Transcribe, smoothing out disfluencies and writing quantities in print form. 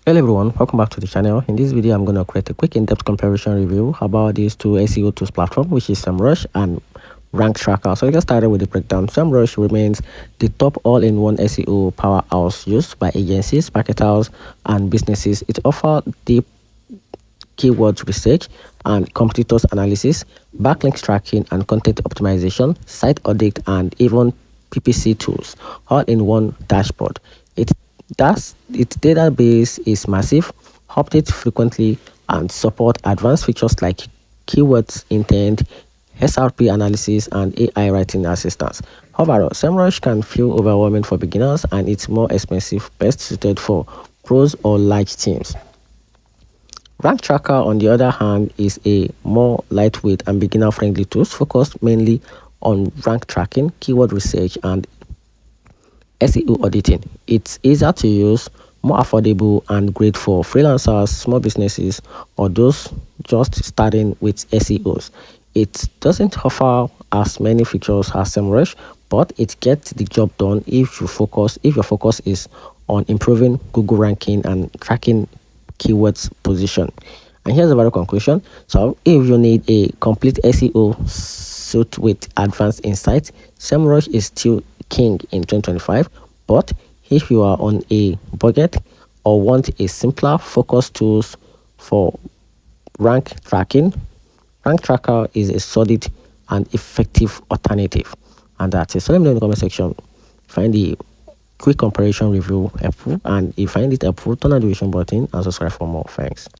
Hello everyone, welcome back to the channel. In this video, I'm going to create a quick in-depth comparison review about these two SEO tools platform, which is SEMrush and Ranktracker. So let's get started with the breakdown. SEMrush remains the top all-in-one SEO powerhouse used by agencies, marketers, and businesses. It offers deep keyword research and competitors analysis, backlinks tracking and content optimization, site audit, and even PPC tools, all in one dashboard. Its database is massive, updates frequently, and support advanced features like keywords intent, SRP analysis, and AI writing assistance. However, SEMrush can feel overwhelming for beginners, and it's more expensive, best suited for pros or large teams. Ranktracker, on the other hand, is a more lightweight and beginner-friendly tool focused mainly on rank tracking, keyword research, and SEO auditing. It's easier to use, more affordable, and great for freelancers, small businesses, or those just starting with SEOs. It doesn't offer as many features as SEMrush, but it gets the job done if your focus is on improving Google ranking and tracking keywords position. And here's the very conclusion. So if you need a complete SEO suite with advanced insights, SEMrush is still king in 2025. But if you are on a budget or want a simpler focused tools for rank tracking, Ranktracker is a solid and effective alternative. And that's it. So let me know in the comment section. Find the quick comparison review helpful, and if you find it helpful, turn on the notification button and subscribe for more. Thanks.